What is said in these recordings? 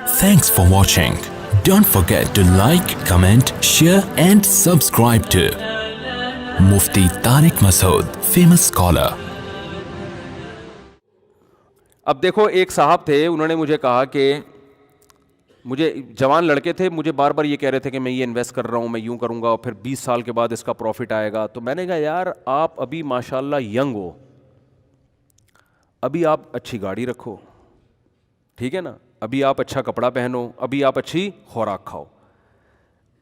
Thanks for watching. Don't forget to like, comment, share and subscribe to Mufti Tariq Masood, famous scholar. اب دیکھو ایک صاحب تھے, انہوں نے مجھے کہا کہ مجھے جوان لڑکے تھے, مجھے بار بار یہ کہہ رہے تھے کہ میں یہ انویسٹ کر رہا ہوں, میں یوں کروں گا اور پھر 20 سال کے بعد اس کا پروفٹ آئے گا. تو میں نے کہا یار آپ ابھی ماشاءاللہ ینگ ہو, ابھی آپ اچھی گاڑی رکھو, ٹھیک ہے نا, ابھی آپ اچھا کپڑا پہنو, ابھی آپ اچھی خوراک کھاؤ.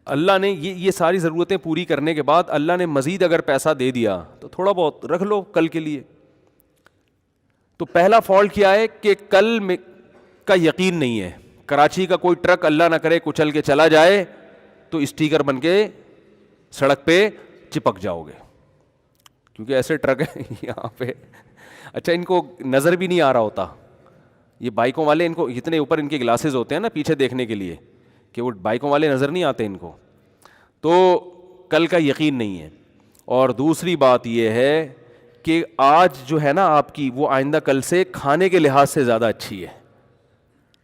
اللہ نے یہ ساری ضرورتیں پوری کرنے کے بعد اللہ نے مزید اگر پیسہ دے دیا تو تھوڑا بہت رکھ لو کل کے لیے. تو پہلا فالٹ کیا ہے کہ کل میں کا یقین نہیں ہے. کراچی کا کوئی ٹرک اللہ نہ کرے کچل کے چلا جائے تو اسٹیکر بن کے سڑک پہ چپک جاؤ گے, کیونکہ ایسے ٹرک ہیں یہاں پہ. اچھا ان کو نظر بھی نہیں آ رہا ہوتا, یہ بائکوں والے, ان کو اتنے اوپر ان کے گلاسز ہوتے ہیں نا پیچھے دیکھنے کے لیے کہ وہ بائکوں والے نظر نہیں آتے ان کو. تو کل کا یقین نہیں ہے. اور دوسری بات یہ ہے کہ آج جو ہے نا آپ کی, وہ آئندہ کل سے کھانے کے لحاظ سے زیادہ اچھی ہے,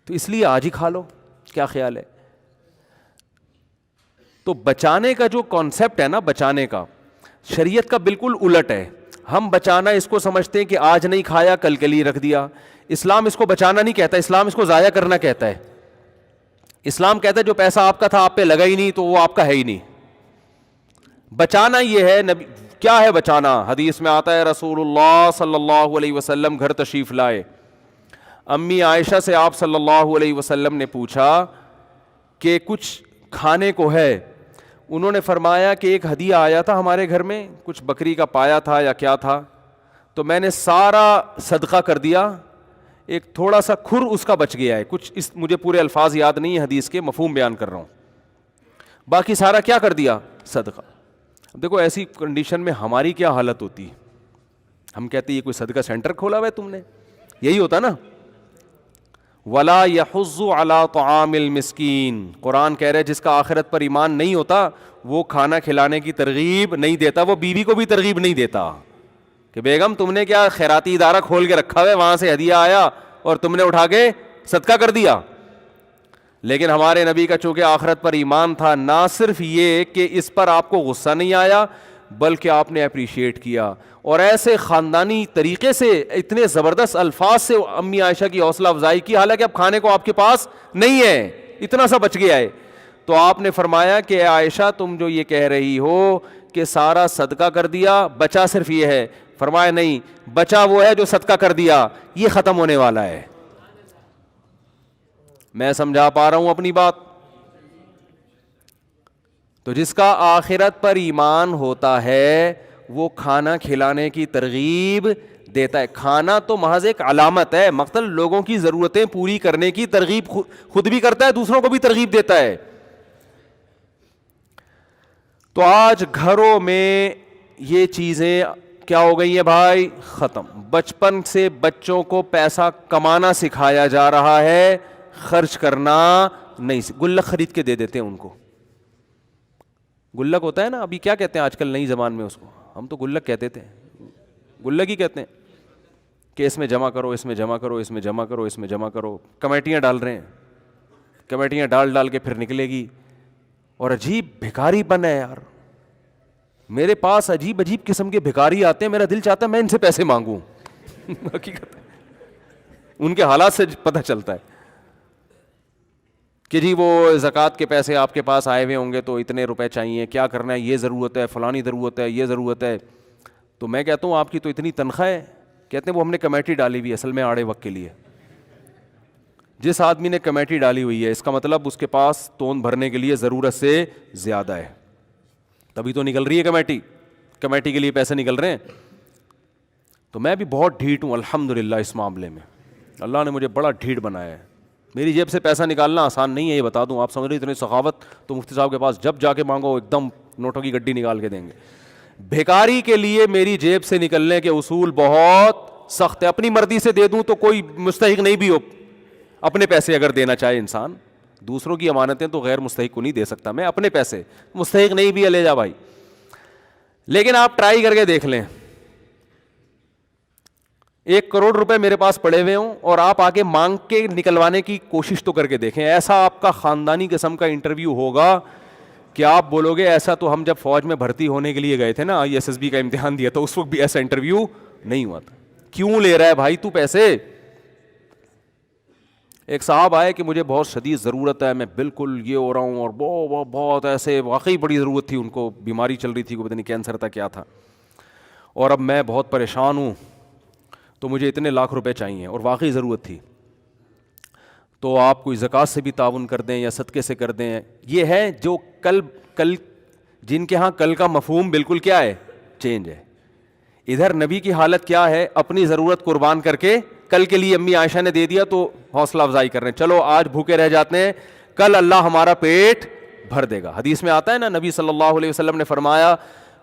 تو اس لیے آج ہی کھا لو. کیا خیال ہے؟ تو بچانے کا جو کانسیپٹ ہے نا, بچانے کا, شریعت کا بالکل الٹ ہے. ہم بچانا اس کو سمجھتے ہیں کہ آج نہیں کھایا کل کے لیے رکھ دیا. اسلام اس کو بچانا نہیں کہتا, اسلام اس کو ضائع کرنا کہتا ہے. اسلام کہتا ہے جو پیسہ آپ کا تھا آپ پہ لگا ہی نہیں تو وہ آپ کا ہے ہی نہیں. بچانا یہ ہے. نبی کیا ہے بچانا؟ حدیث میں آتا ہے رسول اللہ صلی اللہ علیہ وسلم گھر تشریف لائے, امی عائشہ سے آپ صلی اللہ علیہ وسلم نے پوچھا کہ کچھ کھانے کو ہے؟ انہوں نے فرمایا کہ ایک ہدیہ آیا تھا ہمارے گھر میں, کچھ بکری کا پایا تھا یا کیا تھا, تو میں نے سارا صدقہ کر دیا, ایک تھوڑا سا کھر اس کا بچ گیا ہے. کچھ اس مجھے پورے الفاظ یاد نہیں ہیں حدیث کے, مفہوم بیان کر رہا ہوں, باقی سارا کیا کر دیا؟ صدقہ. دیکھو ایسی کنڈیشن میں ہماری کیا حالت ہوتی ہے, ہم کہتے ہیں یہ کوئی صدقہ سینٹر کھولا ہوا ہے تم نے, یہی ہوتا نا. ولا يحض على طعام المسکین, قرآن کہہ رہے جس کا آخرت پر ایمان نہیں ہوتا وہ کھانا کھلانے کی ترغیب نہیں دیتا. وہ بیوی کو بھی ترغیب نہیں دیتا کہ بیگم تم نے کیا خیراتی ادارہ کھول کے رکھا ہوا ہے, وہاں سے ہدیہ آیا اور تم نے اٹھا کے صدقہ کر دیا. لیکن ہمارے نبی کا چونکہ آخرت پر ایمان تھا, نہ صرف یہ کہ اس پر آپ کو غصہ نہیں آیا بلکہ آپ نے اپریشیٹ کیا, اور ایسے خاندانی طریقے سے اتنے زبردست الفاظ سے امی عائشہ کی حوصلہ افزائی کی, حالانکہ اب کھانے کو آپ کے پاس نہیں ہے, اتنا سا بچ گیا ہے. تو آپ نے فرمایا کہ عائشہ تم جو یہ کہہ رہی ہو کہ سارا صدقہ کر دیا, بچا صرف یہ ہے. فرمایا نہیں, بچا وہ ہے جو صدقہ کر دیا, یہ ختم ہونے والا ہے. میں سمجھا پا رہا ہوں اپنی بات؟ تو جس کا آخرت پر ایمان ہوتا ہے وہ کھانا کھلانے کی ترغیب دیتا ہے. کھانا تو محض ایک علامت ہے, مقصد لوگوں کی ضرورتیں پوری کرنے کی ترغیب خود بھی کرتا ہے, دوسروں کو بھی ترغیب دیتا ہے. تو آج گھروں میں یہ چیزیں کیا ہو گئی ہیں بھائی؟ ختم. بچپن سے بچوں کو پیسہ کمانا سکھایا جا رہا ہے, خرچ کرنا نہیں. گلک خرید کے دے دیتے ہیں ان کو. گلک ہوتا ہے نا, ابھی کیا کہتے ہیں آج کل نئی زبان میں اس کو, ہم تو گلک کہتے تھے, گلک ہی کہتے ہیں کہ اس میں جمع کرو, اس میں جمع کرو, اس میں جمع کرو, اس میں جمع کرو. کمیٹیاں ڈال رہے ہیں, کمیٹیاں ڈال کے پھر نکلے گی. اور عجیب بھکاری پن ہے یار, میرے پاس عجیب قسم کے بھکاری آتے ہیں, میرا دل چاہتا ہے میں ان سے پیسے مانگوں. حقیقت ان کے حالات سے پتہ چلتا ہے کہ جی وہ زکوٰۃ کے پیسے آپ کے پاس آئے ہوئے ہوں گے تو اتنے روپے چاہیے, کیا کرنا ہے, یہ ضرورت ہے, فلانی ضرورت ہے, یہ ضرورت ہے. تو میں کہتا ہوں آپ کی تو اتنی تنخواہ ہے, کہتے ہیں وہ ہم نے کمیٹی ڈالی ہوئی ہے اصل میں آڑے وقت کے لیے. جس آدمی نے کمیٹی ڈالی ہوئی ہے اس کا مطلب اس کے پاس تون بھرنے کے لیے ضرورت سے زیادہ ہے, تبھی تو نکل رہی ہے کمیٹی کے لیے پیسے نکل رہے ہیں. تو میں بھی بہت ڈھیٹ ہوں الحمدللہ اس معاملے میں, اللہ نے مجھے بڑا ڈھیٹ بنایا ہے. میری جیب سے پیسہ نکالنا آسان نہیں ہے, یہ بتا دوں. آپ سمجھ رہے اتنی سخاوت تو مفتی صاحب کے پاس جب جا کے مانگو ایک دم نوٹوں کی گڈی نکال کے دیں گے. بھیکاری کے لیے میری جیب سے نکلنے کے اصول بہت سخت ہے. اپنی مرضی سے دے دوں تو کوئی مستحق نہیں بھی ہو, اپنے پیسے اگر دینا چاہے انسان, دوسروں کی امانتیں تو غیر مستحق کو نہیں دے سکتا میں, اپنے پیسے مستحق نہیں بھی ہے لے جا بھائی. لیکن آپ ٹرائی کر کے دیکھ لیں, 1 کروڑ روپے میرے پاس پڑے ہوئے ہوں اور آپ آگے مانگ کے نکلوانے کی کوشش تو کر کے دیکھیں, ایسا آپ کا خاندانی قسم کا انٹرویو ہوگا کہ آپ بولو گے ایسا تو ہم جب فوج میں بھرتی ہونے کے لیے گئے تھے نا, ISSB کا امتحان دیا تو اس وقت بھی ایسا انٹرویو نہیں ہوا تھا. کیوں لے رہا ہے بھائی تو پیسے؟ ایک صاحب آئے کہ مجھے بہت شدید ضرورت ہے, میں بالکل یہ ہو رہا ہوں, اور بہت ایسے واقعی بڑی ضرورت تھی, ان کو بیماری چل رہی تھی, کوئی پتہ نہیں کینسر تھا کیا تھا, اور اب میں بہت پریشان ہوں, تو مجھے اتنے لاکھ روپے چاہیے اور واقعی ضرورت تھی. تو آپ کوئی زکوٰۃ سے بھی تعاون کر دیں یا صدقے سے کر دیں. یہ ہے جو کل جن کے ہاں کل کا مفہوم بالکل کیا ہے, چینج ہے. ادھر نبی کی حالت کیا ہے, اپنی ضرورت قربان کر کے کل کے لیے امی عائشہ نے دے دیا تو حوصلہ افزائی کر رہے ہیں, چلو آج بھوکے رہ جاتے ہیں, کل اللہ ہمارا پیٹ بھر دے گا. حدیث میں آتا ہے نا, نبی صلی اللہ علیہ وسلم نے فرمایا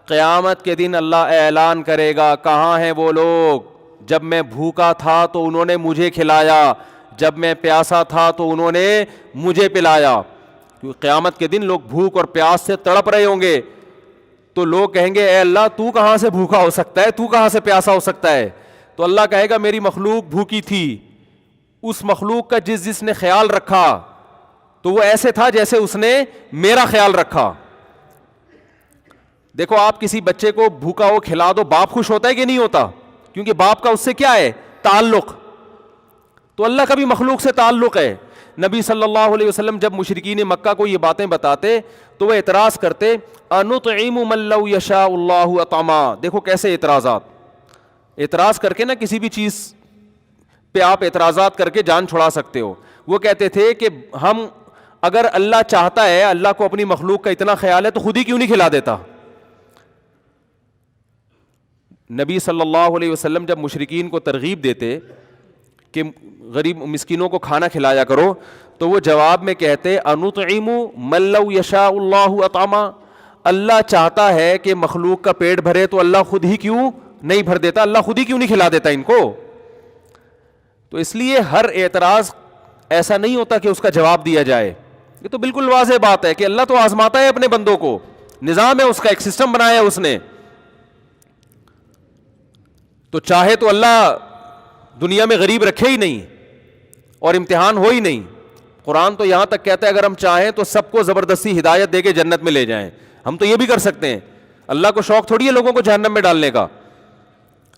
قیامت کے دن اللہ اعلان کرے گا, کہاں ہیں وہ لوگ جب میں بھوکا تھا تو انہوں نے مجھے کھلایا, جب میں پیاسا تھا تو انہوں نے مجھے پلایا. کیونکہ قیامت کے دن لوگ بھوک اور پیاس سے تڑپ رہے ہوں گے, تو لوگ کہیں گے اے اللہ تو کہاں سے بھوکا ہو سکتا ہے, تو کہاں سے پیاسا ہو سکتا ہے. تو اللہ کہے گا میری مخلوق بھوکی تھی, اس مخلوق کا جس نے خیال رکھا تو وہ ایسے تھا جیسے اس نے میرا خیال رکھا. دیکھو آپ کسی بچے کو بھوکا ہو کھلا دو, باپ خوش ہوتا ہے کہ نہیں ہوتا, کیونکہ باپ کا اس سے کیا ہے تعلق. تو اللہ کا بھی مخلوق سے تعلق ہے. نبی صلی اللہ علیہ وسلم جب مشرکین مکہ کو یہ باتیں بتاتے تو وہ اعتراض کرتے انطعم من لو یشاء اللہ اطعما. دیکھو کیسے اعتراض کر کے نا کسی بھی چیز پہ آپ اعتراضات کر کے جان چھڑا سکتے ہو. وہ کہتے تھے کہ ہم اگر اللہ چاہتا ہے, اللہ کو اپنی مخلوق کا اتنا خیال ہے تو خود ہی کیوں نہیں کھلا دیتا. نبی صلی اللہ علیہ وسلم جب مشرکین کو ترغیب دیتے کہ غریب مسکینوں کو کھانا کھلایا کرو, تو وہ جواب میں کہتے انطعم من لو یشاء اللہ اطعما. اللہ چاہتا ہے کہ مخلوق کا پیٹ بھرے تو اللہ خود ہی کیوں نہیں بھر دیتا, اللہ خود ہی کیوں نہیں کھلا دیتا ان کو. تو اس لیے ہر اعتراض ایسا نہیں ہوتا کہ اس کا جواب دیا جائے. یہ تو بالکل واضح بات ہے کہ اللہ تو آزماتا ہے اپنے بندوں کو, نظام ہے اس کا, ایک سسٹم بنایا ہے اس نے. تو چاہے تو اللہ دنیا میں غریب رکھے ہی نہیں اور امتحان ہو ہی نہیں. قرآن تو یہاں تک کہتا ہے اگر ہم چاہیں تو سب کو زبردستی ہدایت دے کے جنت میں لے جائیں. ہم تو یہ بھی کر سکتے ہیں, اللہ کو شوق تھوڑی ہے لوگوں کو جہنم میں ڈالنے کا,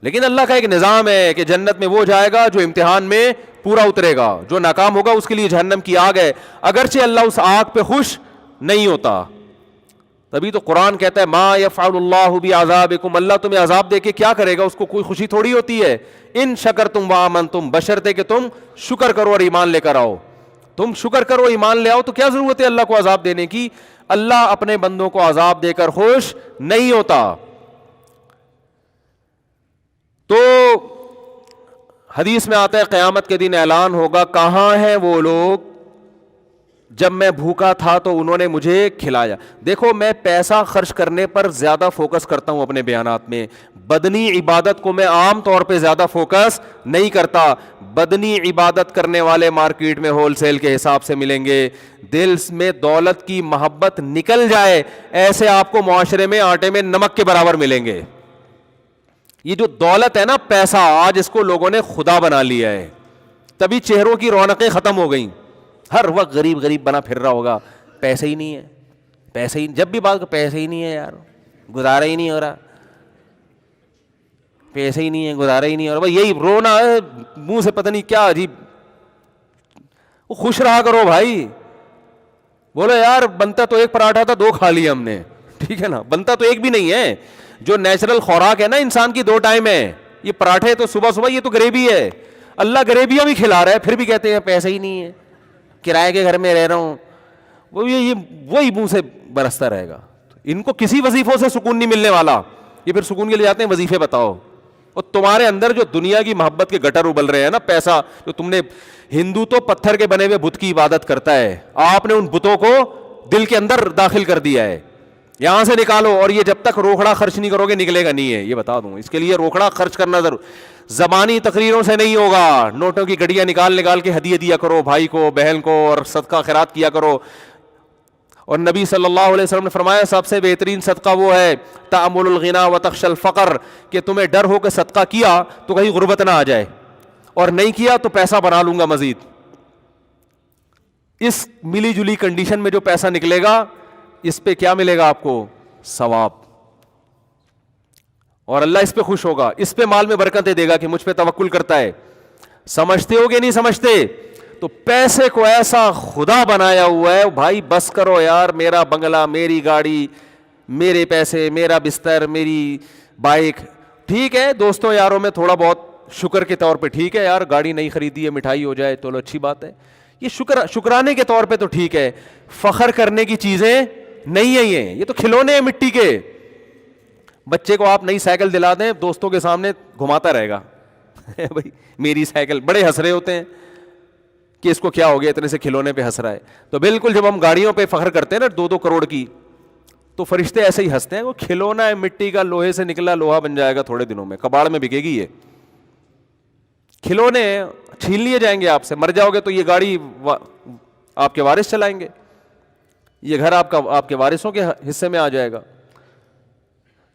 لیکن اللہ کا ایک نظام ہے کہ جنت میں وہ جائے گا جو امتحان میں پورا اترے گا, جو ناکام ہوگا اس کے لیے جہنم کی آگ ہے, اگرچہ اللہ اس آگ پہ خوش نہیں ہوتا. تبھی تو قرآن کہتا ہے ما یفعل اللہ بعذابکم, اللہ تمہیں عذاب دے کے کیا کرے گا, اس کو کوئی خوشی تھوڑی ہوتی ہے. ان شکرتم وآمنتم, بشرطے کہ تم شکر کرو اور ایمان لے کر آؤ. تم شکر کرو ایمان لے آؤ تو کیا ضرورت ہے اللہ کو عذاب دینے کی. اللہ اپنے بندوں کو عذاب دے کر خوش نہیں ہوتا. تو حدیث میں آتا ہے قیامت کے دن اعلان ہوگا کہاں ہیں وہ لوگ جب میں بھوکا تھا تو انہوں نے مجھے کھلایا. دیکھو میں پیسہ خرچ کرنے پر زیادہ فوکس کرتا ہوں اپنے بیانات میں, بدنی عبادت کو میں عام طور پہ زیادہ فوکس نہیں کرتا. بدنی عبادت کرنے والے مارکیٹ میں ہول سیل کے حساب سے ملیں گے. دل میں دولت کی محبت نکل جائے ایسے آپ کو معاشرے میں آٹے میں نمک کے برابر ملیں گے. یہ جو دولت ہے نا پیسہ, آج اس کو لوگوں نے خدا بنا لیا ہے, تبھی چہروں کی رونقیں ختم ہو گئیں. ہر وقت غریب غریب بنا پھر رہا ہوگا, پیسے ہی نہیں ہے, پیسے ہی, جب بھی بات پیسے ہی نہیں ہے یار, گزارا ہی نہیں ہو رہا, پیسے ہی نہیں ہے, گزارا ہی نہیں ہو رہا. بھائی یہی رونا ہے منہ سے, پتہ نہیں کیا عجیب. خوش رہا کرو بھائی, بولو یار بنتا تو ایک پراٹھا تھا 2 کھا لیا ہم نے, ٹھیک ہے نا, بنتا تو ایک بھی نہیں ہے. جو نیچرل خوراک ہے نا انسان کی 2 ٹائم ہے, یہ پراٹھے تو صبح صبح, یہ تو گریوی ہے. اللہ گریویاں بھی کھلا رہا ہے پھر بھی کہتے ہیں پیسے ہی نہیں ہے, کرائے کے گھر میں رہ رہا ہوں. وہی منہ سے برستا رہے گا. ان کو کسی وظیفوں سے سکون نہیں ملنے والا, یہ پھر سکون کے لیے جاتے ہیں وظیفے بتاؤ. اور تمہارے اندر جو دنیا کی محبت کے گٹر ابل رہے ہیں نا, پیسہ جو تم نے, ہندو تو پتھر کے بنے ہوئے بت کی عبادت کرتا ہے, آپ نے ان بتوں کو دل کے اندر داخل کر دیا ہے. یہاں سے نکالو, اور یہ جب تک روکڑا خرچ نہیں کرو گے نکلے گا نہیں ہے, یہ بتا دوں. اس کے لیے روکڑا خرچ کرنا ضرور, زبانی تقریروں سے نہیں ہوگا. نوٹوں کی گڈیاں نکال کے ہدیے دیا کرو بھائی کو, بہن کو, اور صدقہ خیرات کیا کرو. اور نبی صلی اللہ علیہ وسلم نے فرمایا سب سے بہترین صدقہ وہ ہے تأمل الغنا وتخشى الفقر، کہ تمہیں ڈر ہو کہ صدقہ کیا تو کہیں غربت نہ آ جائے، اور نہیں کیا تو پیسہ بنا لوں گا مزید. اس ملی جلی کنڈیشن میں جو پیسہ نکلے گا اس پہ کیا ملے گا آپ کو؟ ثواب. اور اللہ اس پہ خوش ہوگا، اس پہ مال میں برکتیں دے گا کہ مجھ پہ توکل کرتا ہے. سمجھتے ہو کہ نہیں سمجھتے؟ تو پیسے کو ایسا خدا بنایا ہوا ہے بھائی، بس کرو یار، میرا بنگلہ، میری گاڑی، میرے پیسے، میرا بستر، میری بائک. ٹھیک ہے دوستوں یاروں میں تھوڑا بہت شکر کے طور پہ ٹھیک ہے یار، گاڑی نہیں خریدی ہے، مٹھائی ہو جائے تو اچھی بات ہے، یہ شکرانے کے طور پہ تو ٹھیک ہے. فخر کرنے کی چیزیں نہیں ہیں یہ تو کھلونے ہیں مٹی کے. بچے کو آپ نئی سائیکل دلا دیں، دوستوں کے سامنے گھماتا رہے گا بھائی میری سائیکل، بڑے ہنس رہے ہوتے ہیں کہ اس کو کیا ہو گیا اتنے سے کھلونے پہ ہنس رہا ہے. تو بالکل جب ہم گاڑیوں پہ فخر کرتے ہیں نا 2-2 کروڑ کی، تو فرشتے ایسے ہی ہنستے ہیں، وہ کھلونا ہے مٹی کا، لوہے سے نکلا لوہا بن جائے گا تھوڑے دنوں میں، کباڑ میں بکے گی. یہ کھلونے چھین لیے جائیں گے آپ سے، مر جاؤ گے تو یہ گاڑی آپ کے وارث چلائیں گے، یہ گھر آپ کے وارثوں کے حصے میں آ جائے گا.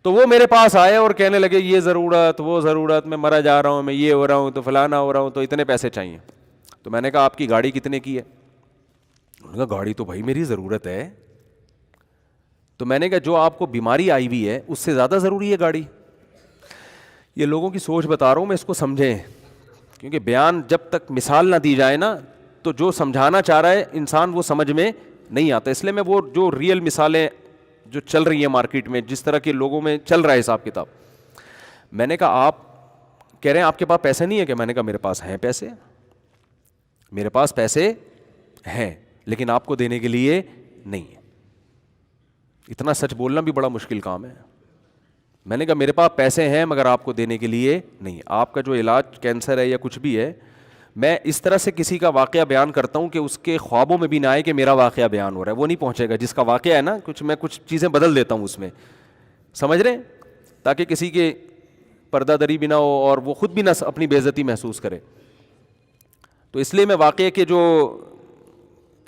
تو وہ میرے پاس آئے اور کہنے لگے یہ ضرورت وہ ضرورت، میں مرا جا رہا ہوں، میں یہ ہو رہا ہوں، تو فلانا ہو رہا ہوں، تو اتنے پیسے چاہیے. تو میں نے کہا آپ کی گاڑی کتنے کی ہے؟ انہوں نے کہا گاڑی تو بھائی میری ضرورت ہے. تو میں نے کہا جو آپ کو بیماری آئی ہوئی ہے اس سے زیادہ ضروری ہے گاڑی. یہ لوگوں کی سوچ بتا رہا ہوں میں، اس کو سمجھیں، کیونکہ بیان جب تک مثال نہ دی جائے نا تو جو سمجھانا چاہ رہا ہے انسان وہ سمجھ میں نہیں آتا. اس لیے میں وہ جو ریئل مثالیں جو چل رہی ہیں مارکیٹ میں، جس طرح کے لوگوں میں چل رہا ہے حساب کتاب، میں نے کہا آپ کہہ رہے ہیں آپ کے پاس پیسے نہیں ہے کہ؟ میں نے کہا میرے پاس ہیں پیسے، میرے پاس پیسے ہیں لیکن آپ کو دینے کے لیے نہیں ہے. اتنا سچ بولنا بھی بڑا مشکل کام ہے. میں نے کہا میرے پاس پیسے ہیں مگر آپ کو دینے کے لیے نہیں. آپ کا جو علاج کینسر ہے یا کچھ بھی ہے، میں اس طرح سے کسی کا واقعہ بیان کرتا ہوں کہ اس کے خوابوں میں بھی نہ آئے کہ میرا واقعہ بیان ہو رہا ہے، وہ نہیں پہنچے گا. جس کا واقعہ ہے نا میں کچھ چیزیں بدل دیتا ہوں اس میں، سمجھ رہے ہیں، تاکہ کسی کے پردہ دری بھی نہ ہو اور وہ خود بھی نہ اپنی بے عزتی محسوس کرے. تو اس لیے میں واقعے کے جو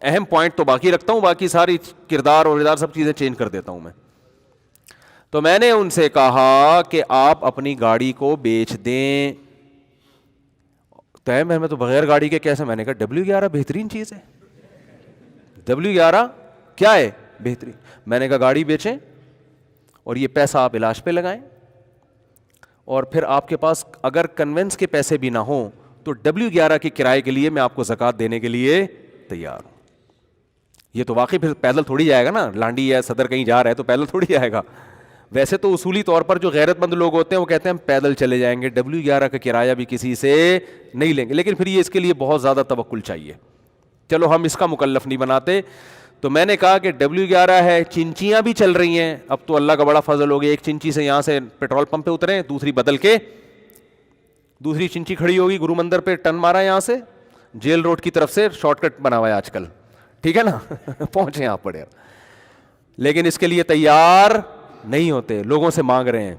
اہم پوائنٹ تو باقی رکھتا ہوں، باقی ساری کردار اور ادار سب چیزیں چینج کر دیتا ہوں میں. تو میں نے ان سے کہا کہ آپ اپنی گاڑی کو بیچ دیں. میں تو بغیر گاڑی کے کیسے؟ میں نے کہا W11 بہترین چیز ہے. W11 کیا ہے؟ بہترین. میں نے کہا گاڑی بیچیں اور یہ پیسہ آپ علاج پہ لگائیں، اور پھر آپ کے پاس اگر کنوینس کے پیسے بھی نہ ہوں تو W11 کے کرائے کے لیے میں آپ کو زکوٰۃ دینے کے لیے تیار ہوں. یہ تو واقعی پھر پیدل تھوڑی جائے گا نا، لانڈی یا صدر کہیں جا رہا ہے تو پیدل تھوڑی جائے گا. ویسے تو اصولی طور پر جو غیرت مند لوگ ہوتے ہیں وہ کہتے ہیں ہم پیدل چلے جائیں گے، W11 کا کرایہ بھی کسی سے نہیں لیں گے. لیکن پھر یہ اس کے لیے بہت زیادہ توکل چاہیے. چلو ہم اس کا مکلف نہیں بناتے. تو میں نے کہا کہ W11 ہے، چنچیاں بھی چل رہی ہیں. اب تو اللہ کا بڑا فضل ہو گیا، ایک چنچی سے یہاں سے پیٹرول پمپ پہ اتریں، دوسری بدل کے دوسری چنچی کھڑی ہوگی گرو مندر پہ، ٹرن مارا یہاں سے جیل روڈ کی طرف سے، شارٹ کٹ بنا ہوا ہے آج کل، ٹھیک ہے نا پہنچے آپ پڑے. لیکن اس کے لیے تیار نہیں ہوتے، لوگوں سے مانگ رہے ہیں.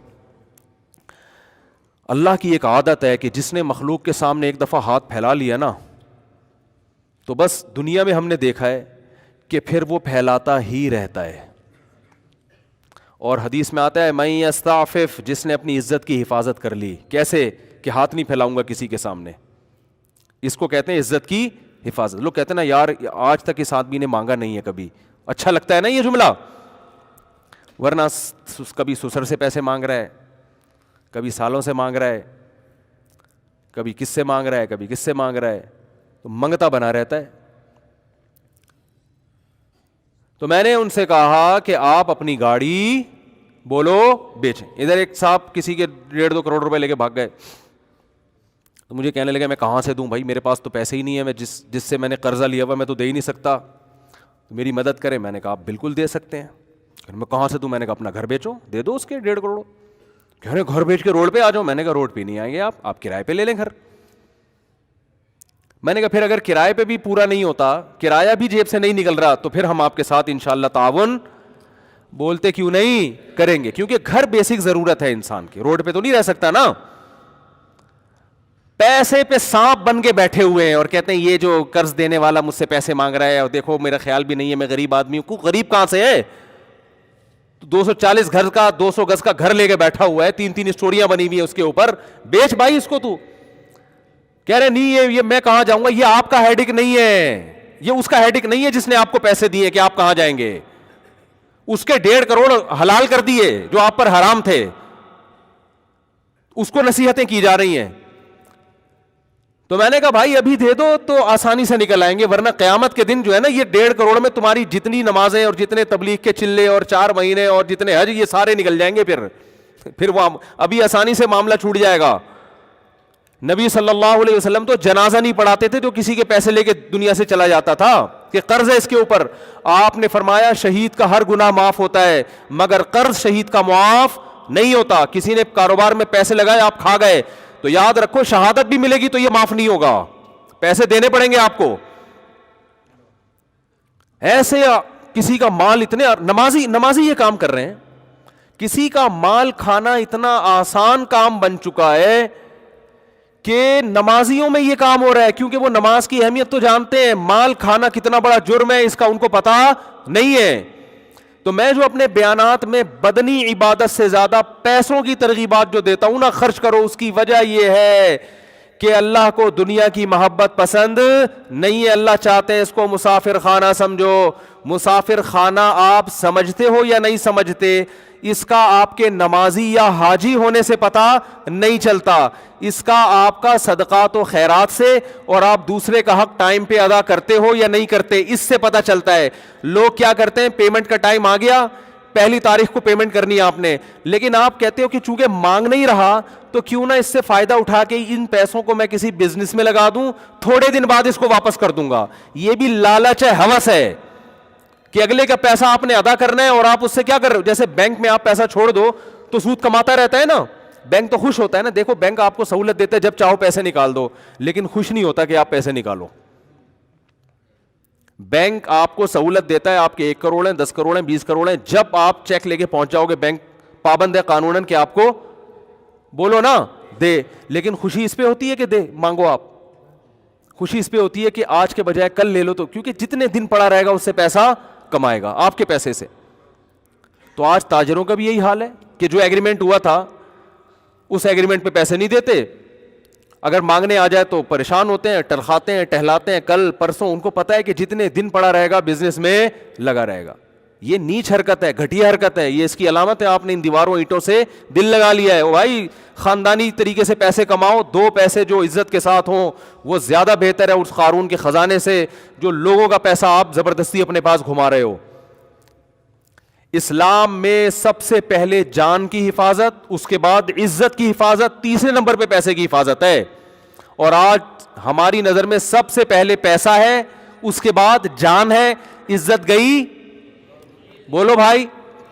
اللہ کی ایک عادت ہے کہ جس نے مخلوق کے سامنے ایک دفعہ ہاتھ پھیلا لیا نا تو بس دنیا میں ہم نے دیکھا ہے کہ پھر وہ پھیلاتا ہی رہتا ہے. اور حدیث میں آتا ہے من یستعفف، جس نے اپنی عزت کی حفاظت کر لی. کیسے؟ کہ ہاتھ نہیں پھیلاؤں گا کسی کے سامنے. اس کو کہتے ہیں عزت کی حفاظت. لوگ کہتے ہیں نا یار آج تک اس آدمی نے مانگا نہیں ہے کبھی. اچھا لگتا ہے نا یہ جملہ، ورنہ کبھی سسر سے پیسے مانگ رہا ہے، کبھی سالوں سے مانگ رہا ہے، کبھی کس سے مانگ رہا ہے، کبھی کس سے مانگ رہا ہے، تو منگتا بنا رہتا ہے. تو میں نے ان سے کہا کہ آپ اپنی گاڑی بولو بیچیں. ادھر ایک صاحب کسی کے 1.5-2 کروڑ روپے لے کے بھاگ گئے. تو مجھے کہنے لگے میں کہاں سے دوں بھائی، میرے پاس تو پیسے ہی نہیں ہے، میں جس سے میں نے قرضہ لیا ہوا میں تو دے ہی نہیں سکتا، میری مدد کریں. میں نے کہا آپ بالکل دے سکتے ہیں. میں کہاں سے دوں؟ میں نے کہا اپنا گھر بیچو، دے دو اس کے 1.5 کروڑ. کہہ رہے گھر بیچ کے روڈ پہ آ جاؤ. میں نے کہا روڈ پہ نہیں آئیں گے آپ کرائے پہ لے لیں گھر. میں نے کہا پھر اگر کرائے پہ بھی پورا نہیں ہوتا، کرایہ بھی جیب سے نہیں نکل رہا، تو پھر ہم آپ کے ساتھ انشاءاللہ تعاون بولتے کیوں نہیں کریں گے، کیونکہ گھر بیسک ضرورت ہے انسان کی، روڈ پہ تو نہیں رہ سکتا نا. پیسے پہ سانپ بن کے بیٹھے ہوئے ہیں اور کہتے ہیں یہ جو قرض دینے والا مجھ سے پیسے مانگ رہا ہے اور دیکھو میرا خیال بھی نہیں ہے میں غریب آدمی ہوں. غریب کہاں سے ہے؟ 240 گھر کا 200 گز کا گھر لے کے بیٹھا ہوا ہے, 3 اسٹوریاں بنی ہوئی ہیں اس کے اوپر, بیچ بھائی اس کو. تو کہہ رہے نہیں یہ میں کہاں جاؤں گا, یہ آپ کا ہیڈک نہیں ہے, یہ اس کا ہیڈک نہیں ہے جس نے آپ کو پیسے دیے کہ آپ کہاں جائیں گے. اس کے 1.5 کروڑ حلال کر دیے جو آپ پر حرام تھے, اس کو نصیحتیں کی جا رہی ہیں. تو میں نے کہا بھائی ابھی دے دو تو آسانی سے نکل آئیں گے, ورنہ قیامت کے دن جو ہے نا یہ 1.5 کروڑ میں تمہاری جتنی نمازیں اور جتنے تبلیغ کے چلے اور 4 مہینے اور جتنے حج یہ سارے نکل جائیں گے. پھر وہ ابھی آسانی سے معاملہ چھوٹ جائے گا. نبی صلی اللہ علیہ وسلم تو جنازہ نہیں پڑھاتے تھے جو کسی کے پیسے لے کے دنیا سے چلا جاتا تھا کہ قرض ہے اس کے اوپر. آپ نے فرمایا شہید کا ہر گناہ معاف ہوتا ہے مگر قرض شہید کا معاف نہیں ہوتا. کسی نے کاروبار میں پیسے لگائے آپ کھا گئے تو یاد رکھو شہادت بھی ملے گی تو یہ معاف نہیں ہوگا, پیسے دینے پڑیں گے آپ کو. ایسے کسی کا مال اتنے نمازی یہ کام کر رہے ہیں, کسی کا مال کھانا اتنا آسان کام بن چکا ہے کہ نمازیوں میں یہ کام ہو رہا ہے کیونکہ وہ نماز کی اہمیت تو جانتے ہیں, مال کھانا کتنا بڑا جرم ہے اس کا ان کو پتا نہیں ہے. تو میں جو اپنے بیانات میں بدنی عبادت سے زیادہ پیسوں کی ترغیبات جو دیتا ہوں نا, خرچ کرو, اس کی وجہ یہ ہے کہ اللہ کو دنیا کی محبت پسند نہیں ہے. اللہ چاہتے ہیں اس کو مسافر خانہ سمجھو. مسافر خانہ آپ سمجھتے ہو یا نہیں سمجھتے, اس کا آپ کے نمازی یا حاجی ہونے سے پتا نہیں چلتا, اس کا آپ کا صدقات و خیرات سے اور آپ دوسرے کا حق ٹائم پہ ادا کرتے ہو یا نہیں کرتے اس سے پتا چلتا ہے. لوگ کیا کرتے ہیں, پیمنٹ کا ٹائم آ گیا, 1 تاریخ کو پیمنٹ کرنی ہے آپ نے, لیکن آپ کہتے ہو کہ چونکہ مانگ نہیں رہا تو کیوں نہ اس سے فائدہ اٹھا کے ان پیسوں کو میں کسی بزنس میں لگا دوں, تھوڑے دن بعد اس کو واپس کر دوں گا. یہ بھی لالچ ہے, ہوس ہے کہ اگلے کا پیسہ آپ نے ادا کرنا ہے اور آپ اس سے کیا کر رہے ہو. جیسے بینک میں آپ پیسہ چھوڑ دو تو سود کماتا رہتا ہے نا, بینک تو خوش ہوتا ہے نا. دیکھو بینک آپ کو سہولت دیتا ہے جب چاہو پیسے نکال دو, لیکن خوش نہیں ہوتا کہ آپ پیسے نکالو. بینک آپ کو سہولت دیتا ہے, آپ کے 1 کروڑ ہیں 10 کروڑ ہیں 20 کروڑ ہیں, جب آپ چیک لے کے پہنچ جاؤ گے بینک پابند ہے قانوناً کہ آپ کو بولو نا دے, لیکن خوشی اس پہ ہوتی ہے کہ دے مانگو آپ, خوشی اس پہ ہوتی ہے کہ آج کے بجائے کل لے لو, تو کیونکہ جتنے دن پڑا رہے گا اس سے پیسہ کمائے گا آپ کے پیسے سے. تو آج تاجروں کا بھی یہی حال ہے کہ جو ایگریمنٹ ہوا تھا اس ایگریمنٹ پہ پیسے نہیں دیتے, اگر مانگنے آ جائے تو پریشان ہوتے ہیں, ٹرخاتے ہیں, ٹہلاتے ہیں, کل پرسوں ان کو پتا ہے کہ جتنے دن پڑا رہے گا بزنس میں لگا رہے گا. یہ نیچ حرکت ہے, گھٹیا حرکت ہے, یہ اس کی علامت ہے آپ نے ان دیواروں اینٹوں سے دل لگا لیا ہے. بھائی خاندانی طریقے سے پیسے کماؤ, 2 پیسے جو عزت کے ساتھ ہوں وہ زیادہ بہتر ہے اس قارون کے خزانے سے جو لوگوں کا پیسہ آپ زبردستی اپنے پاس گھما رہے ہو. اسلام میں سب سے پہلے جان کی حفاظت, اس کے بعد عزت کی حفاظت, تیسرے نمبر پہ پیسے کی حفاظت ہے. اور آج ہماری نظر میں سب سے پہلے پیسہ ہے, اس کے بعد جان ہے, عزت گئی. بولو بھائی,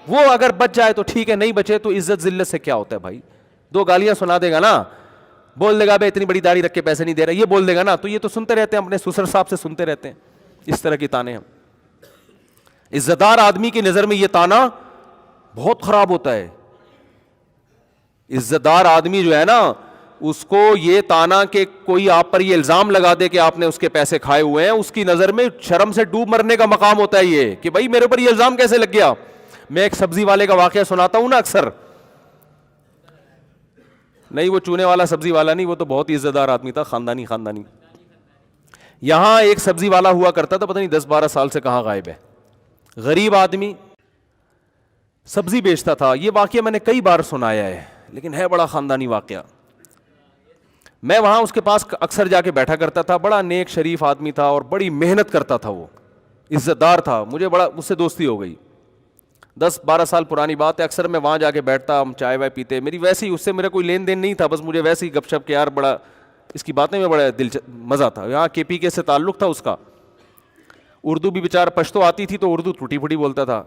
وہ اگر بچ جائے تو ٹھیک ہے, نہیں بچے تو عزت ذلت سے کیا ہوتا ہے بھائی. 2 گالیاں سنا دے گا نا, بول دے گا بھائی اتنی بڑی داڑھی رکھ کے پیسے نہیں دے رہا, یہ بول دے گا نا, تو یہ تو سنتے رہتے ہیں, اپنے سسر صاحب سے سنتے رہتے ہیں اس طرح کی تانے. ہم عزت دار آدمی کی نظر میں یہ تانا بہت خراب ہوتا ہے. عزت دار آدمی جو ہے نا اس کو یہ تانا کہ کوئی آپ پر یہ الزام لگا دے کہ آپ نے اس کے پیسے کھائے ہوئے ہیں, اس کی نظر میں شرم سے ڈوب مرنے کا مقام ہوتا ہے یہ کہ بھائی میرے پر یہ الزام کیسے لگ گیا. میں ایک سبزی والے کا واقعہ سناتا ہوں نا اکثر, نہیں وہ چونے والا سبزی والا نہیں, وہ تو بہت ہی عزت دار آدمی تھا, خاندانی. یہاں ایک سبزی والا ہوا کرتا تھا, پتہ نہیں 10-12 سال سے کہاں غائب ہے, غریب آدمی سبزی بیچتا تھا. یہ واقعہ میں نے کئی بار سنایا ہے لیکن ہے بڑا خاندانی واقعہ. میں وہاں اس کے پاس اکثر جا کے بیٹھا کرتا تھا, بڑا نیک شریف آدمی تھا اور بڑی محنت کرتا تھا, وہ عزت دار تھا. مجھے بڑا اس سے دوستی ہو گئی, 10-12 سال پرانی بات ہے. اکثر میں وہاں جا کے بیٹھتا, ہم چائے وائے پیتے, میری ویسے ہی اس سے میرا کوئی لین دین نہیں تھا, بس مجھے ویسے ہی گپ شپ کے یار بڑا اس کی باتیں میں بڑا مزہ تھا. یہاں KPK سے تعلق تھا اس کا, اردو بھی بیچارہ پشتو آتی تھی تو اردو ٹوٹی پھوٹی بولتا تھا.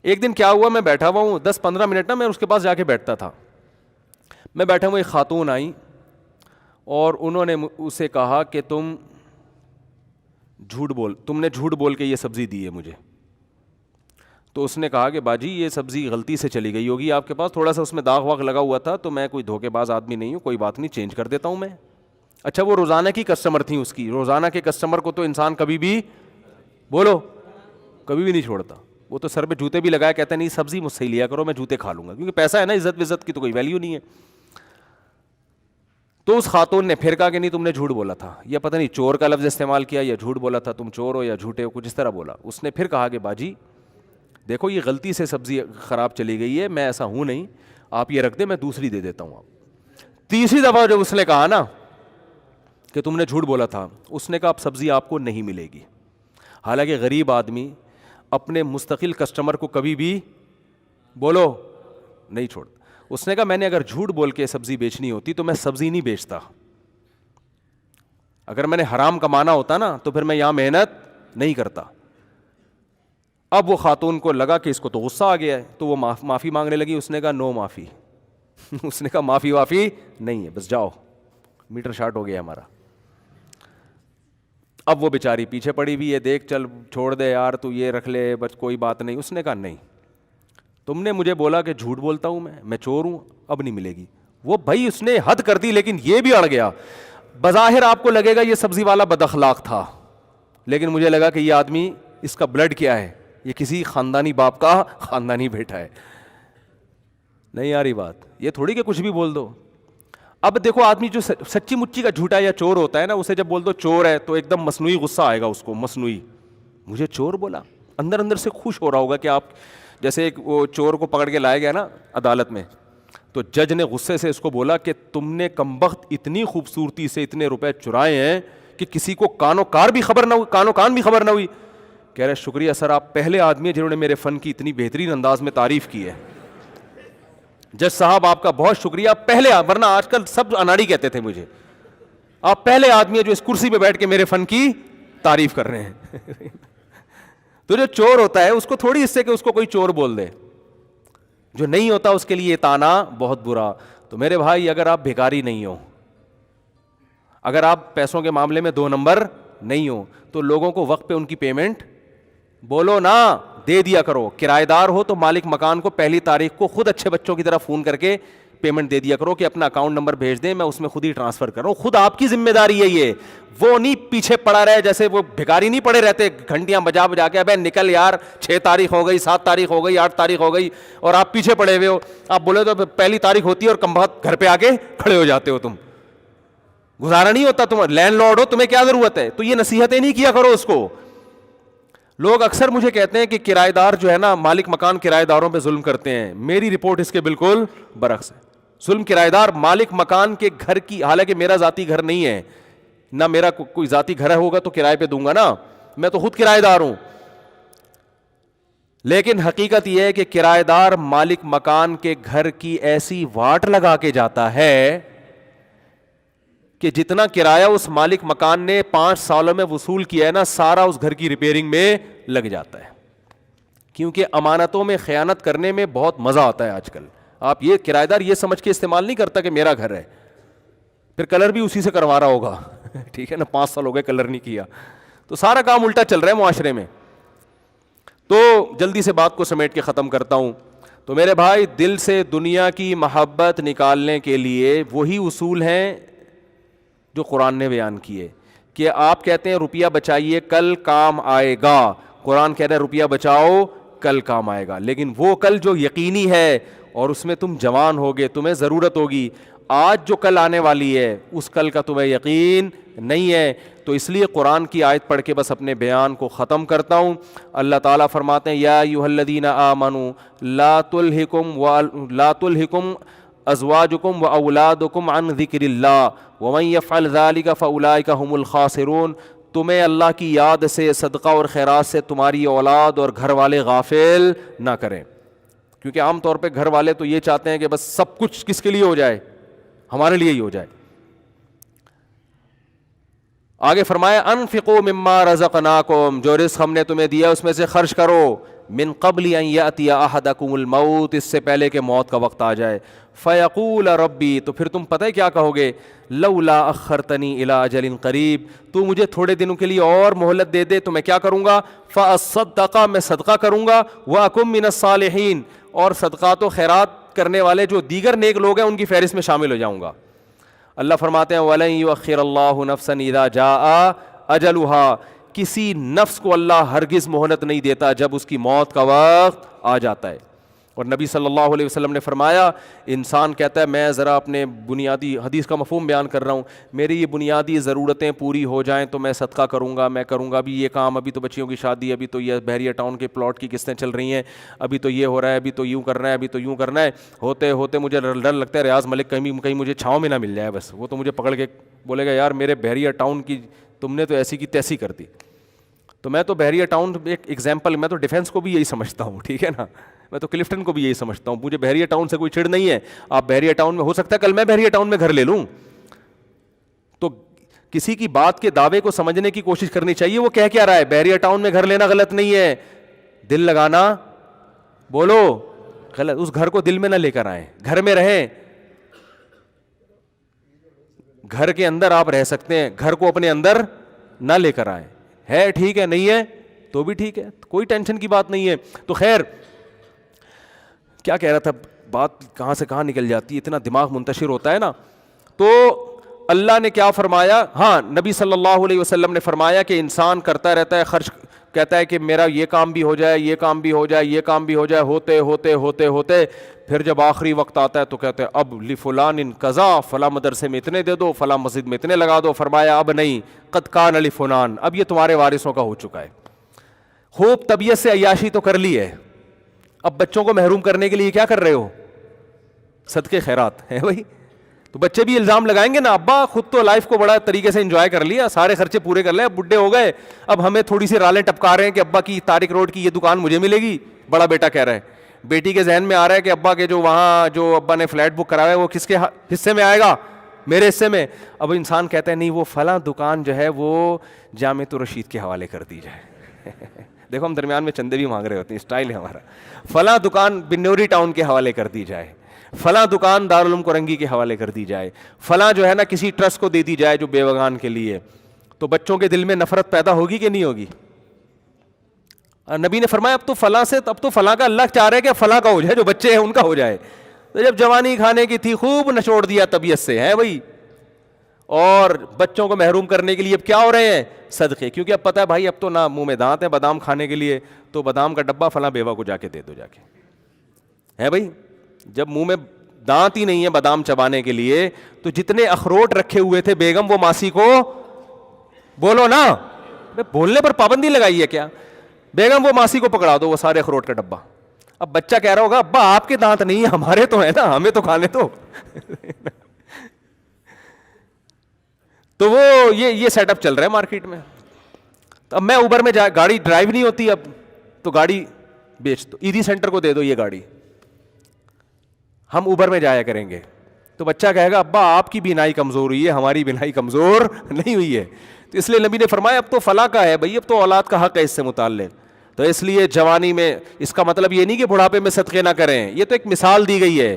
ایک دن کیا ہوا, میں بیٹھا ہوا ہوں 10-15 منٹ نا, میں اس کے پاس جا کے بیٹھتا تھا. میں بیٹھا ہوں, ایک خاتون آئی اور انہوں نے اسے کہا کہ تم نے جھوٹ بول کے یہ سبزی دی ہے مجھے. تو اس نے کہا کہ باجی یہ سبزی غلطی سے چلی گئی ہوگی آپ کے پاس, تھوڑا سا اس میں داغ واغ لگا ہوا تھا, تو میں کوئی دھوکے باز آدمی نہیں ہوں, کوئی بات نہیں, چینج کر دیتا ہوں میں. اچھا وہ روزانہ کی کسٹمر تھیں اس کی, روزانہ کے کسٹمر کو تو انسان کبھی بھی بولو کبھی بھی نہیں چھوڑتا. وہ تو سر پہ جوتے بھی لگایا, کہتا نہیں سبزی مجھ سے ہی لیا کرو, میں جوتے کھا لوں گا, کیونکہ پیسہ ہے نا, عزت وزت کی تو کوئی ویلیو نہیں ہے. تو اس خاتون نے پھر کہا کہ نہیں تم نے جھوٹ بولا تھا, یا پتہ نہیں چور کا لفظ استعمال کیا یا جھوٹ بولا تھا, تم چور ہو یا جھوٹے ہو, کچھ اس طرح بولا. اس نے پھر کہا کہ باجی دیکھو یہ غلطی سے سبزی خراب چلی گئی ہے, میں ایسا ہوں نہیں, آپ یہ رکھ دیں میں دوسری دے دیتا ہوں. آپ تیسری دفعہ جب اس نے کہا نا کہ تم نے جھوٹ بولا تھا, اس نے کہا اب سبزی آپ کو نہیں ملے گی. حالانکہ غریب آدمی اپنے مستقل کسٹمر کو کبھی بھی بولو نہیں چھوڑتا. اس نے کہا میں نے اگر جھوٹ بول کے سبزی بیچنی ہوتی تو میں سبزی نہیں بیچتا, اگر میں نے حرام کمانا ہوتا نا تو پھر میں یہاں محنت نہیں کرتا. اب وہ خاتون کو لگا کہ اس کو تو غصہ آ گیا ہے, تو وہ معافی مانگنے لگی. اس نے کہا نو معافی. اس نے کہا معافی وافی نہیں ہے, بس جاؤ, میٹر شارٹ ہو گیا ہمارا. اب وہ بیچاری پیچھے پڑی ہوئی ہے, دیکھ چل چھوڑ دے یار تو یہ رکھ لے بس کوئی بات نہیں. اس نے کہا نہیں, تم نے مجھے بولا کہ جھوٹ بولتا ہوں میں چور ہوں, اب نہیں ملے گی. وہ بھائی اس نے حد کر دی, لیکن یہ بھی اڑ گیا. بظاہر آپ کو لگے گا یہ سبزی والا بد اخلاق تھا, لیکن مجھے لگا کہ یہ آدمی اس کا بلڈ کیا ہے, یہ کسی خاندانی باپ کا خاندانی بیٹا ہے. نہیں آ رہی بات, یہ تھوڑی کہ کچھ بھی بول دو. اب دیکھو آدمی جو سچی مچی کا جھوٹا یا چور ہوتا ہے نا, اسے جب بول دو چور ہے تو ایک دم مصنوعی غصہ آئے گا اس کو, مصنوعی مجھے چور بولا. اندر اندر سے خوش ہو رہا ہوگا کہ آپ جیسے ایک وہ چور کو پکڑ کے لایا گیا نا عدالت میں, تو جج نے غصے سے اس کو بولا کہ تم نے کمبخت اتنی خوبصورتی سے اتنے روپے چرائے ہیں کہ کسی کو کانوں کان بھی خبر نہ ہوئی. کہہ رہے شکریہ سر, آپ پہلے آدمی ہیں جنہوں نے میرے فن کی اتنی بہترین انداز میں تعریف کی ہے. جج صاحب آپ کا بہت شکریہ, پہلے, ورنہ آج کل سب اناڑی کہتے تھے مجھے, آپ پہلے آدمی ہیں جو اس کرسی پہ بیٹھ کے میرے فن کی تعریف کر رہے ہیں. تو جو چور ہوتا ہے اس کو تھوڑی اس سے کہ اس کو کوئی چور بول دے, جو نہیں ہوتا اس کے لیے تانا بہت برا. تو میرے بھائی اگر آپ بھکاری نہیں ہو, اگر آپ پیسوں کے معاملے میں 2 نمبر نہیں ہو, تو لوگوں کو وقت پہ ان کی پیمنٹ بولو نا دے دیا کرو. کرایہ دار ہو تو مالک مکان کو پہلی تاریخ کو خود اچھے بچوں کی طرح فون کر کے پیمنٹ دے دیا کرو کہ اپنا اکاؤنٹ نمبر بھیج دیں, میں اس میں خود ہی ٹرانسفر کر رہا ہوں. خود آپ کی ذمہ داری ہے یہ, وہ نہیں پیچھے پڑا رہے جیسے وہ بھکاری نہیں پڑے رہتے گھنٹیاں بجا بجا کے, ابے نکل یار 6 تاریخ ہو گئی, 7 تاریخ ہو گئی, 8 تاریخ ہو گئی, اور آپ پیچھے پڑے ہوئے ہو. آپ بولے تو پہلی تاریخ ہوتی ہے اور کم بخت گھر پہ آ کے کھڑے ہو جاتے ہو. تم گزارا نہیں ہوتا, تم لینڈ لارڈ ہو, تمہیں کیا ضرورت ہے. تو یہ نصیحتیں نہیں کیا کرو اس کو. لوگ اکثر مجھے کہتے ہیں کہ کرایہ دار جو ہے نا, مالک مکان کرایہ داروں پہ ظلم کرتے ہیں. میری رپورٹ اس کے بالکل برعکس ہے. ظلم کرایہ دار مالک مکان کے گھر کی, حالانکہ میرا ذاتی گھر نہیں ہے, نہ میرا کوئی ذاتی گھر ہوگا تو کرائے پہ دوں گا نا, میں تو خود کرایہ دار ہوں. لیکن حقیقت یہ ہے کہ کرایہ دار مالک مکان کے گھر کی ایسی واٹ لگا کے جاتا ہے کہ جتنا کرایہ اس مالک مکان نے 5 سالوں میں وصول کیا ہے نا, سارا اس گھر کی ریپیئرنگ میں لگ جاتا ہے. کیونکہ امانتوں میں خیانت کرنے میں بہت مزہ آتا ہے آج کل. آپ یہ کرایہ دار یہ سمجھ کے استعمال نہیں کرتا کہ میرا گھر ہے, پھر کلر بھی اسی سے کروا رہا ہوگا. ٹھیک ہے نا, 5 سال ہو گئے کلر نہیں کیا, تو سارا کام الٹا چل رہا ہے معاشرے میں. تو جلدی سے بات کو سمیٹ کے ختم کرتا ہوں. تو میرے بھائی, دل سے دنیا کی محبت نکالنے کے لیے وہی اصول ہیں جو قرآن نے بیان کیے. کہ آپ کہتے ہیں روپیہ بچائیے کل کام آئے گا, قرآن کہہ رہا ہے روپیہ بچاؤ کل کام آئے گا. لیکن وہ کل جو یقینی ہے اور اس میں تم جوان ہوگے, تمہیں ضرورت ہوگی. آج جو کل آنے والی ہے اس کل کا تمہیں یقین نہیں ہے. تو اس لیے قرآن کی آیت پڑھ کے بس اپنے بیان کو ختم کرتا ہوں. اللہ تعالیٰ فرماتے ہیں یا ایھا الذین آمنوا لا تلہکم ازواجکم واولادکم عن ذکر اللہ ومن یفعل ذلک فاولئک هم الخاسرون. تمہیں اللہ کی یاد سے, صدقہ اور خیرات سے تمہاری اولاد اور گھر والے غافل نہ کریں. کیونکہ عام طور پہ گھر والے تو یہ چاہتے ہیں کہ بس سب کچھ کس کے لیے ہو جائے, ہمارے لیے ہی ہو جائے. آگے فرمایا انفقوا مما رزقناکم, جو رزق ہم نے تمہیں دیا اس میں سے خرچ کرو. من قبل ان یاتی احدکم الموت, اس سے پہلے کہ موت کا وقت آ جائے. فیقول ربی، تو پھر تم پتہ ہے کیا کہو گے، لولا اخرتنی الی اجل قریب، تو مجھے تھوڑے دنوں کے لیے اور مہلت دے دے تو میں کیا کروں گا، فاصدق، میں صدقہ کروں گا، واکن من الصالحین، اور صدقات و خیرات کرنے والے جو دیگر نیک لوگ ہیں ان کی فہرست میں شامل ہو جاؤں گا۔ اللہ فرماتے ہیں وَلَن يُؤَخِّرَ اللَّهُ نَفْسًا إِذَا جَاءَ أَجَلُهَا، کسی نفس کو اللہ ہرگز مہلت نہیں دیتا جب اس کی موت کا وقت آ جاتا ہے۔ اور نبی صلی اللہ علیہ وسلم نے فرمایا، انسان کہتا ہے میں ذرا اپنے بنیادی، حدیث کا مفہوم بیان کر رہا ہوں، میری یہ بنیادی ضرورتیں پوری ہو جائیں تو میں صدقہ کروں گا، میں کروں گا ابھی یہ کام، ابھی تو بچیوں کی شادی، ابھی تو یہ بحریہ ٹاؤن کے پلاٹ کی قسطیں چل رہی ہیں، ابھی تو یہ ہو رہا ہے، ابھی تو یوں کرنا ہے، ابھی تو یوں کرنا ہے، ہوتے ہوتے مجھے ڈر لگتا ہے ریاض ملک کہیں مجھے چھاؤں میں نہ مل جائے، بس وہ تو مجھے پکڑ کے بولے گا یار میرے بحریہ ٹاؤن کی تم نے تو ایسی کی تیسی کر دی۔ تو میں تو بحریہ ٹاؤن ایک ایگزامپل، میں تو ڈیفینس کو بھی یہی سمجھتا ہوں، ٹھیک ہے نا، میں تو کلفٹن کو بھی یہی سمجھتا ہوں، مجھے بحریہ ٹاؤن سے کوئی چڑ نہیں ہے۔ آپ بحریہ ٹاؤن میں، ہو سکتا ہے کل میں بحریہ ٹاؤن میں گھر لے لوں، تو کسی کی بات کے دعوے کو سمجھنے کی کوشش کرنی چاہیے، وہ کہہ کیا رہا ہے۔ بحریہ ٹاؤن میں گھر لینا غلط نہیں ہے، دل لگانا بولو غلط، اس گھر کو دل میں نہ لے کر آئیں، گھر میں رہیں، گھر کے اندر آپ رہ سکتے ہیں، گھر کو اپنے اندر نہ لے کر آئیں، ہے ٹھیک ہے، نہیں ہے تو بھی ٹھیک ہے، کوئی ٹینشن کی بات نہیں ہے۔ تو خیر کیا کہہ رہا تھا، بات کہاں سے کہاں نکل جاتی ہے، اتنا دماغ منتشر ہوتا ہے نا۔ تو اللہ نے کیا فرمایا، ہاں نبی صلی اللہ علیہ وسلم نے فرمایا کہ انسان کرتا رہتا ہے خرچ، کہتا ہے کہ میرا یہ کام بھی ہو جائے، یہ کام بھی ہو جائے، یہ کام بھی ہو جائے، ہوتے ہوتے ہوتے ہوتے پھر جب آخری وقت آتا ہے تو کہتے ہیں اب لفلان قضا، فلاں مدرسے میں اتنے دے دو، فلاں مسجد میں اتنے لگا دو۔ فرمایا اب نہیں، قد کان لفلان، اب یہ تمہارے وارثوں کا ہو چکا ہے۔ خوب طبیعت سے عیاشی تو کر لی ہے، اب بچوں کو محروم کرنے کے لیے کیا کر رہے ہو، صدقے خیرات ہے بھائی۔ تو بچے بھی الزام لگائیں گے نا، ابا خود تو لائف کو بڑا طریقے سے انجوائے کر لیا، سارے خرچے پورے کر لے، اب بڈھے ہو گئے، اب ہمیں تھوڑی سی رالیں ٹپکا رہے ہیں کہ ابا کی طارق روڈ کی یہ دکان مجھے ملے گی، بڑا بیٹا کہہ رہا ہے۔ بیٹی کے ذہن میں آ رہا ہے کہ ابا کے جو وہاں جو ابا نے فلیٹ بک کرایا ہے وہ کس کے حصے میں آئے گا، میرے حصے میں۔ اب انسان کہتا ہے نہیں، وہ فلاں دکان جو ہے وہ جامع الرشید کے حوالے کر دی جائے۔ دیکھو ہم درمیان میں چندے بھی مانگ رہے ہوتے ہیں، اسٹائل ہے ہمارا۔ فلاں دکان بنوری ٹاؤن کے حوالے کر دی جائے، فلاں دکان دارالعلوم کرنگی کے حوالے کر دی جائے، فلاں جو ہے نا کسی ٹرسٹ کو دے دی جائے جو بیوگان کے لیے۔ تو بچوں کے دل میں نفرت پیدا ہوگی کہ نہیں ہوگی؟ نبی نے فرمایا اب تو فلاں سے، اب تو فلاں کا اللہ چاہ رہے کہ فلاں کا ہو جائے، جو بچے ہیں ان کا ہو جائے۔ تو جب جوانی کھانے کی تھی خوب نچوڑ دیا طبیعت سے، ہے بھائی، اور بچوں کو محروم کرنے کے لیے اب کیا ہو رہے ہیں، صدقے، کیونکہ اب پتہ ہے بھائی اب تو نہ منہ میں دانت ہے بادام کھانے کے لیے، تو بادام کا ڈبہ فلاں بیوہ کو جا کے دے دو جا کے، ہے بھائی۔ جب منہ میں دانت ہی نہیں ہے بادام چبانے کے لیے، تو جتنے اخروٹ رکھے ہوئے تھے بیگم وہ ماسی کو بولو نا، بولنے پر پابندی لگائی ہے کیا، بیگم وہ ماسی کو پکڑا دو وہ سارے اخروٹ کا ڈبہ۔ اب بچہ کہہ رہا ہوگا ابا آپ کے دانت نہیں ہیں، ہمارے تو ہیں نا، ہمیں تو کھانے تو۔ تو وہ یہ سیٹ اپ چل رہا ہے مارکیٹ میں۔ تو اب میں اوبر میں گاڑی ڈرائیو نہیں ہوتی اب، تو گاڑی بیچ دو، ایدھی سینٹر کو دے دو یہ گاڑی، ہم اوبر میں جایا کریں گے۔ تو بچہ کہے گا ابا آپ کی بینائی کمزور ہوئی ہے، ہماری بینائی کمزور نہیں ہوئی ہے۔ تو اس لیے نبی نے فرمایا اب تو فلاں کا ہے بھائی، اب تو اولاد کا حق ہے اس سے متعلق۔ تو اس لیے جوانی میں، اس کا مطلب یہ نہیں کہ بڑھاپے میں صدقے نہ کریں، یہ تو ایک مثال دی گئی ہے۔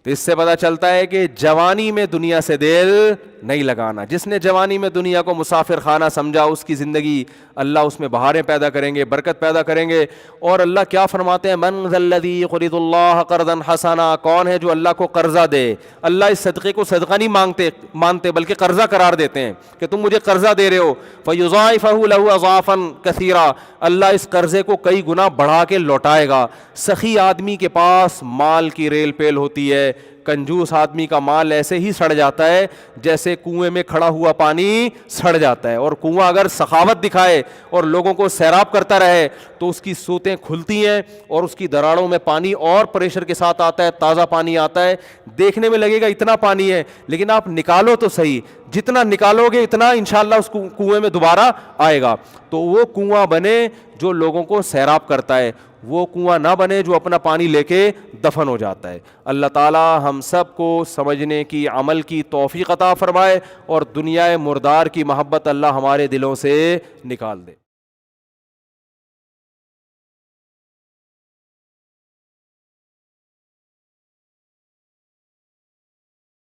تو اس سے پتہ چلتا ہے کہ جوانی میں دنیا سے دل نہیں لگانا۔ جس نے جوانی میں دنیا کو مسافر خانہ سمجھا، اس کی زندگی اللہ اس میں بہاریں پیدا کریں گے، برکت پیدا کریں گے۔ اور اللہ کیا فرماتے ہیں، من ذا الذی یقرض اللہ قرضا حسنا، کون ہے جو اللہ کو قرضہ دے۔ اللہ اس صدقے کو صدقہ نہیں مانتے بلکہ قرضہ قرار دیتے ہیں کہ تم مجھے قرضہ دے رہے ہو، فیضاعفہ لہ اضعافا کثیرا، اللہ اس قرضے کو کئی گنا بڑھا کے لوٹائے گا۔ سخی آدمی کے پاس مال کی ریل پیل ہوتی ہے، کنجوس آدمی کا مال ایسے ہی سڑ جاتا ہے جیسے کنویں میں کھڑا ہوا پانی سڑ جاتا ہے۔ اور کنواں اگر سخاوت دکھائے اور لوگوں کو سیراب کرتا رہے تو اس کی سوتیں کھلتی ہیں اور اس کی دراڑوں میں پانی اور پریشر کے ساتھ آتا ہے، تازہ پانی آتا ہے، دیکھنے میں لگے گا اتنا پانی ہے، لیکن آپ نکالو تو صحیح، جتنا نکالو گے اتنا انشاءاللہ اس کنویں میں دوبارہ آئے گا۔ تو وہ کنواں بنے جو لوگوں کو سیراب کرتا ہے، وہ کنواں نہ بنے جو اپنا پانی لے کے دفن ہو جاتا ہے۔ اللہ تعالی ہم سب کو سمجھنے کی، عمل کی توفیق عطا فرمائے، اور دنیا مردار کی محبت اللہ ہمارے دلوں سے نکال دے۔